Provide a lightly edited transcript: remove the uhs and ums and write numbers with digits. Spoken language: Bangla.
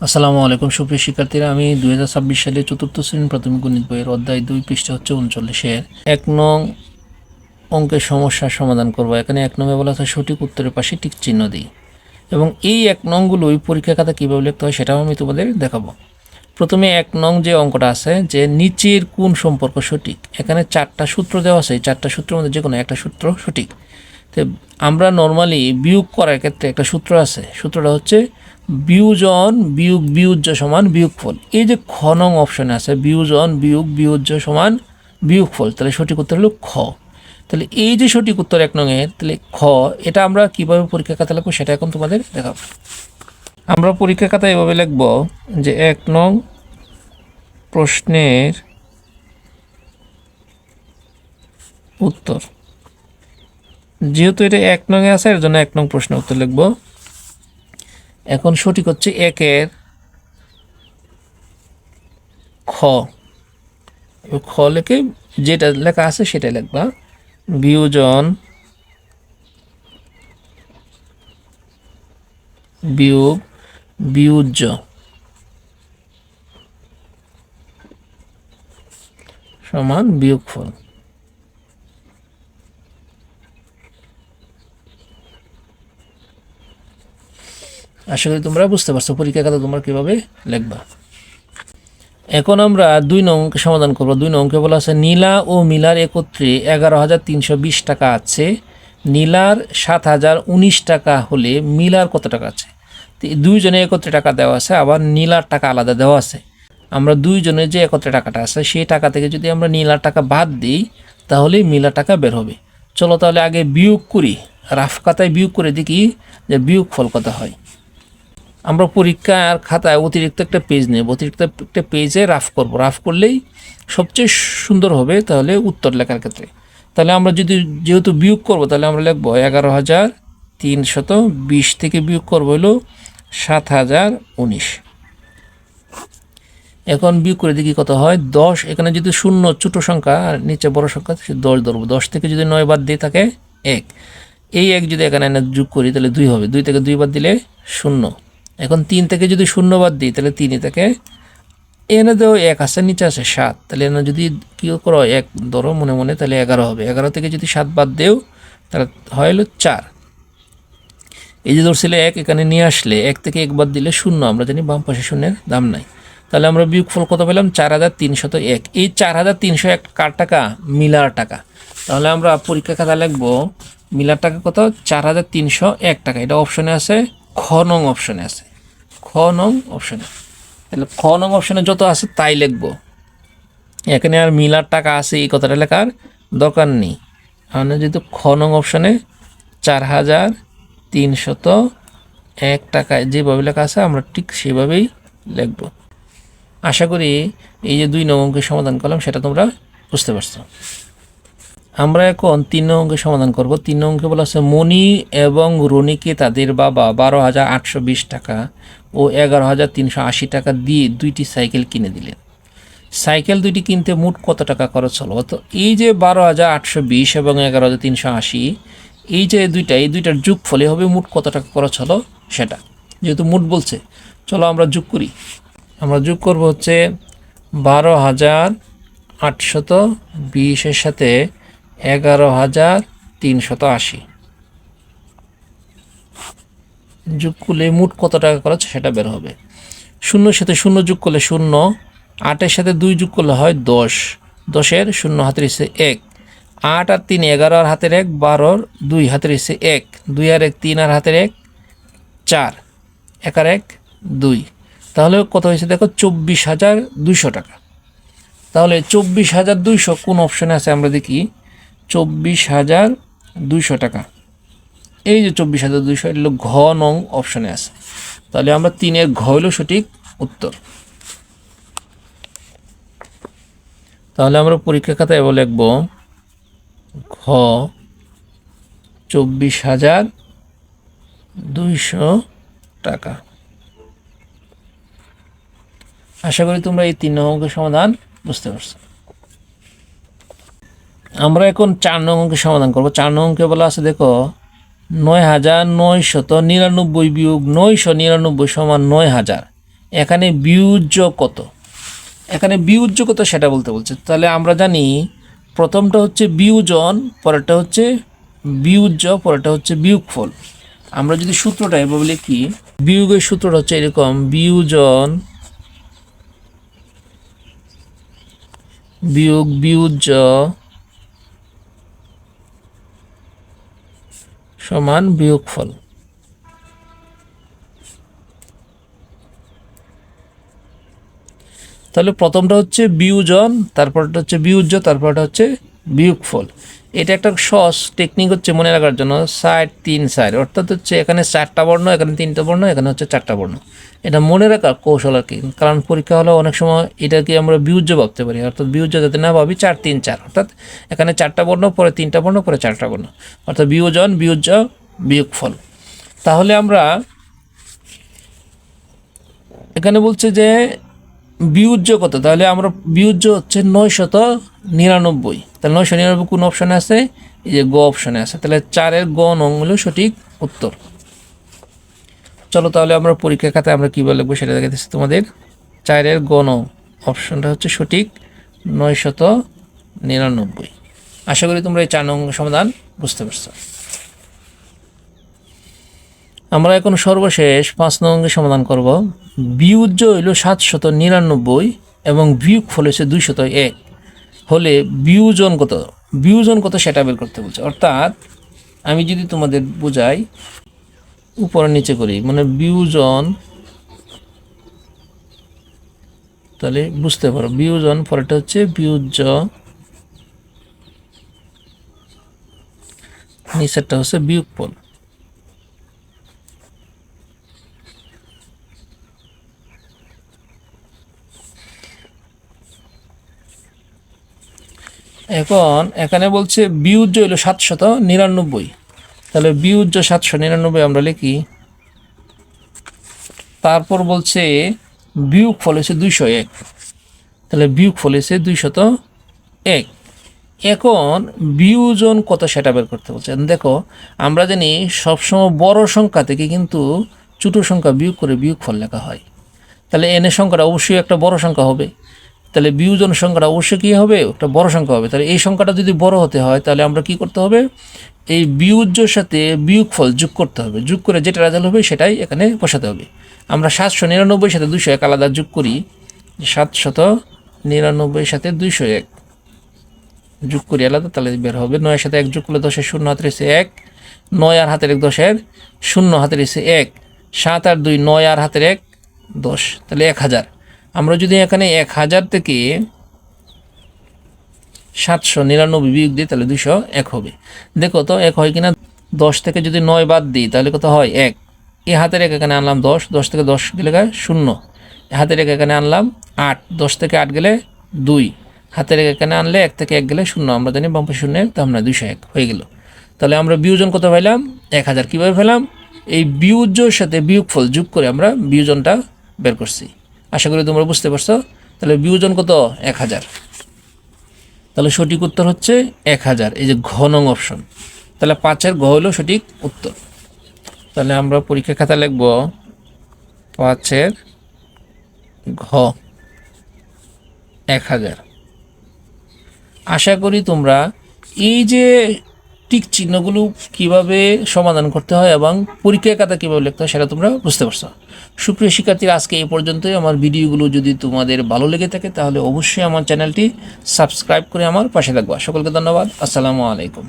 আসসালামু আলাইকুম সুপ্রিয় শিক্ষার্থীরা, আমি 2026 সালে চতুর্থ শ্রেণীর প্রাথমিক গণিত বইয়ের অধ্যায় 2 পৃষ্ঠা হচ্ছে 39-এর 1 নং অঙ্কের সমস্যার সমাধান করব। এখানে 1 নংয়ে বলা আছে সঠিক উত্তরের পাশে টিক চিহ্ন দিই, এবং এই 1 নংগুলোই পরীক্ষা খাতা কীভাবে লিখতে হয় সেটাও আমি তোমাদের দেখাবো। প্রথমে 1 নং যে অঙ্কটা আছে যে নিচের কোন সম্পর্ক সঠিক, এখানে 4টা সূত্র দেওয়া আছে। এই 4টা সূত্রের মধ্যে যে কোনো একটা সূত্র সঠিক। তো আমরা নর্মালি বিয়োগ করার ক্ষেত্রে একটা সূত্র আছে, সূত্রটা হচ্ছে বিয়োজন বিয়োগ বিয়োজ্য সমান বিয়োগফল। এই যে খ নং অপশনে আছে বিয়োজন বিয়োগ বিয়োজ্য সমান বিয়োগফল, তাহলে সঠিক উত্তর হলো খ। তাহলে এই যে সঠিক উত্তর 1 নংয়ের, তাহলে খ, এটা আমরা কীভাবে পরীক্ষা খাতা লিখবো সেটা এখন তোমাদের দেখাবো। আমরা পরীক্ষা খাতায় এভাবে লিখব যে 1 নং প্রশ্নের উত্তর, যেহেতু এটা 1 নংয়ে আছে এর জন্য 1 নং প্রশ্নের উত্তর লিখব। এখন সঠিক হচ্ছে 1-এর খ। খ লিখে যেটা লেখা আছে সেটা লিখবা, বিয়োজন বিয়োগ বিয়োজ্য সমান বিয়োগফল। আশা করি তোমরা বুঝতে পারছো পরীক্ষা খাতা তোমরা কীভাবে লিখবা। এখন আমরা 2 নং অঙ্কের সমাধান করব। 2 নং অঙ্কে বলা আছে নীলা ও মিলার একত্রে 11,320 টাকা আছে, নীলার 7,019 টাকা হলে মিলার কত টাকা আছে? তো দুইজনে একত্রে টাকা দেওয়া আছে, আবার নীলার টাকা আলাদা দেওয়া আছে। আমরা দুইজনের যে একত্রে টাকাটা আছে সেই টাকা থেকে যদি আমরা নীলার টাকা বাদ দিই তাহলে মিলার টাকা বের হবে। চলো তাহলে আগে বিয়োগ করি, রাফ খাতায় বিয়োগ করে দেখি যে বিয়োগ ফল কত হয়। আমরা পরীক্ষার খাতায় অতিরিক্ত একটা পেজ নেব, অতিরিক্ত একটা পেজে রাফ করব, রাফ করলেই সবচেয়ে সুন্দর হবে তাহলে উত্তর লেখার ক্ষেত্রে। তাহলে আমরা যেহেতু বিয়োগ করব তাহলে আমরা লিখব 11,320 থেকে বিয়োগ করব হলো 7,019। এখন বিয়োগ করে দেখি কত হয়। 10, এখানে যদি শূন্য ছোট সংখ্যা আর নিচে বড় সংখ্যা 10 ধরবো। 10 থেকে যদি 9 বাদ দিয়ে থাকে 1, এই 1 যদি এখানে যোগ করি তাহলে 2 হবে। 2 থেকে 2 বাদ দিলে 0। এখন 3 থেকে যদি 0 বাদ দিই তাহলে 3 থেকে, এনে দেও 1 আছে নিচে আছে 7, তাহলে এনে যদি কী করো 1 ধরো মনে মনে, তাহলে 11 হবে। 11 থেকে যদি 7 বাদ দেও তাহলে হয় হলো 4। এই যে ধরছিলে 1, এখানে নিয়ে আসলে 1 থেকে 1 বাদ দিলে 0, আমরা জানি বাম পাশে শূন্যের দাম নাই। তাহলে আমরা বিয়োগফল কত পেলাম? 4,301। এই 4,301 কার টাকা? মিলার টাকা। তাহলে আমরা পরীক্ষা খাতা লিখব মিলার টাকা কত? 4,301 টাকা। এটা অপশনে আছে, খ নং অপশনে আছে, খ নং অপশনে। তাহলে খ নং অপশনে যত আছে তাই লিখব। এখানে আর মিলার টাকা আছে এই কথাটা লেখার দরকার নেই। আমরা যেহেতু খ নং অপশনে 4,301 টাকায় যেভাবে লেখা আছে আমরা ঠিক সেভাবেই লিখব। আশা করি এই যে 2 নং অঙ্কের সমাধান করলাম সেটা তোমরা বুঝতে পারছো। আমরা এখন 3 নং অঙ্কের সমাধান করব। 3 নং অঙ্কে বলা আছে মণি এবং রনিকে তাদের বাবা 12,820 টাকা ও 11,380 টাকা দিয়ে 2টি সাইকেল কিনে দিলেন। সাইকেল 2টি কিনতে মোট কত টাকা খরচ হলো? তো এই যে 12,820 এবং 11,380, এই যে এই দুইটার যোগফলে হবে মোট কত টাকা খরচ হলো সেটা, যেহেতু মোট বলছে। চলো আমরা যোগ করি। আমরা যোগ করব হচ্ছে 12,820 সাথে 11,380, যোগ করলে মোট কত টাকা খরচ সেটা বের হবে। 0 সাথে 0 যোগ করলে 0, 8-এর সাথে 2 যোগ করলে হয় 10, 10-এর 0 হাতের এসে 1, 8 আর 3 11 আর হাতের 1, 12-র 2 হাতের এসে 1, 2 আর 1 3 আর হাতের 1 4, 1 আর 1 2। তাহলে কত হয়েছে দেখো? 24,200 টাকা। তাহলে 24,200 কোন অপশনে আছে আমরা দেখি। 24,200 টাকা, এই যে 24,200 এটা হলো ঘ নং অপশনে আছে। তাহলে আমরা 3-এর ঘ হলো সঠিক উত্তর। তাহলে আমরা পরীক্ষা খাতায় এবার লিখব ঘ 24,200 টাকা। আশা করি তোমরা এই 3 নং অঙ্কের সমাধান বুঝতে পারছো। আমরা এখন 4 নং অঙ্কের সমাধান করব। 4 নং অঙ্কে বলা আছে দেখো 9,999 বিয়োগ 999 সমান 9,000, এখানে বিয়োজ্য কত, এখানে বিয়োজ্য কত সেটা বলতে বলছে। তাহলে আমরা জানি প্রথমটা হচ্ছে বিয়োজন, পরেরটা হচ্ছে বিয়োজ্য, পরেরটা হচ্ছে বিয়োগফল। আমরা যদি সূত্রটা এভাবে লিখি, বিয়োগের সূত্রটা হচ্ছে এরকম, বিয়োজন বিয়োগ বিয়োজ্য সমান বিয়োগফল। তাহলে প্রথমটা হচ্ছে বিয়োজন, তারপরটা হচ্ছে বিয়োজ্য, তারপরটা হচ্ছে বিয়োগফল। এটা একটা সহজ টেকনিক হচ্ছে মনে রাখার জন্য, 4 3 4, অর্থাৎ হচ্ছে এখানে 4টা বর্ণ, এখানে 3টা বর্ণ, এখানে হচ্ছে 4টা বর্ণ। এটা মনে রাখার কৌশল আর কি, কারণ পরীক্ষা হলে অনেক সময় এটাকে আমরা বিয়োজ্য ভাবতে পারি, অর্থাৎ বিয়োজ্য যাতে না ভাবি 4 3 4, অর্থাৎ এখানে 4টা বর্ণ, পরে 3টা বর্ণ, পরে 4টা বর্ণ, অর্থাৎ বিয়োজন বিয়োজ্য বিয়োগফল। তাহলে আমরা এখানে বলছে যে বিয়োজ্য কত, তাহলে আমরা বিয়োজ্য হচ্ছে 999। তাহলে 999 কোন অপশনে আছে, এই যে গ অপশনে আছে, তাহলে 4-এর গ নং হলো সঠিক উত্তর। চলো তাহলে আমরা পরীক্ষা খাতায় আমরা কীভাবে লিখবো সেটা দেখাচ্ছি তোমাদের। 4-এর গ নং অপশনটা হচ্ছে সঠিক 999। আশা করি তোমরা এই 4 নং সমাধান বুঝতে পারছো। আমরা এখন সর্বশেষ 5 নং সমাধান করব। বিয়োজ্য হইল 799 এবং বিয়োগফল হচ্ছে 201 হলে বিয়োজন কত, বিয়োজন কত সেটা বের করতে বলছে। অর্থাৎ আমি যদি তোমাদের বোঝাই, উপরে নিচে করি, মানে বিয়োজন, তাহলে বুঝতে পারো বিয়োজন, পরেরটা হচ্ছে বিয়োজ্য, নিচেরটা হচ্ছে বিয়োগফল। এখন এখানে বলছে বিয়োজ্য হইল 799, তাহলে বিয়োজ্য 799 আমরা লিখি। তারপর বলছে বিয়োগফল হচ্ছে 201, তাহলে বিয়োগফল হচ্ছে 201। এখন বিয়োজন কত সেটা বের করতে বলছে। দেখো আমরা জানি সবসময় বড় সংখ্যা থেকে কিন্তু ছোট সংখ্যা বিয়োগ করে বিয়োগফল লেখা হয়। তাহলে এনের সংখ্যাটা অবশ্যই একটা বড় সংখ্যা হবে, তাহলে বিয়োজন সংখ্যাটা অবশ্যই কী হবে, একটা বড় সংখ্যা হবে। তাহলে এই সংখ্যাটা যদি বড় হতে হয় তাহলে আমরা কি করতে হবে, এই বিয়োজ্যর সাথে বিয়োগফল যোগ করতে হবে, যোগ করে যেটা রেজাল্ট হবে সেটাই এখানে বসাতে হবে। আমরা 799 সাথে 201 আলাদা যোগ করি, 799 সাথে 201 যোগ করি আলাদা, তাহলে বের হবে 9-এর সাথে 1 যোগ করলে 10-এর 0 হাতের এসে 1, 9 আর হাতের 1 10-এর 0 হাতের এসে 1, 7 আর 2 9 আর হাতের 1 10, তাহলে 1000। আমরা যদি এখানে 1000 থেকে 799 বিয়োগ দিই তাহলে 201 হবে। দেখো তো 1 হয় কিনা, 10 থেকে যদি 9 বাদ দিই তাহলে কত হয় 1, এই হাতের 1 এখানে আনলাম 10, 10 থেকে 10 গেলে 0, হাতের 1 এখানে আনলাম 8, 10 থেকে 8 গেলে 2, হাতের 1 এখানে আনলে 1 থেকে 1 গেলে 0, আমরা জানি বাম পাশে 0, তো আমরা 201 হয়ে গেল। তাহলে আমরা বিয়োজন কত পেলাম, 1000। কীভাবে পেলাম, এই বিয়োজ্যর সাথে বিয়োগফল যোগ করে আমরা বিয়োজনটা বের করছি। আশা করি তোমরা বুঝতে পারছো। তাহলে বিয়োজন কত, 1000। তাহলে সঠিক উত্তর হচ্ছে 1000, এই যে ঘ নং অপশন। তাহলে 5-এর ঘ হলো সঠিক উত্তর। তাহলে আমরা পরীক্ষা খাতা লিখব 5-এর ঘ 1000। আশা করি তোমরা এই যে টিক চিহ্নগুলো কিভাবে সমাধান করতে হয় এবং পরীক্ষা খাতা কীভাবে লিখতে হয় সেটা তোমরা বুঝতে পারছো। সুপ্রিয় শিক্ষার্থীরা, আজকে এই পর্যন্তই। আমার ভিডিওগুলো যদি তোমাদের ভালো লেগে থাকে তাহলে অবশ্যই আমার চ্যানেলটি সাবস্ক্রাইব করে আমার পাশে থাকবা। সকলকে ধন্যবাদ। আসসালামু আলাইকুম।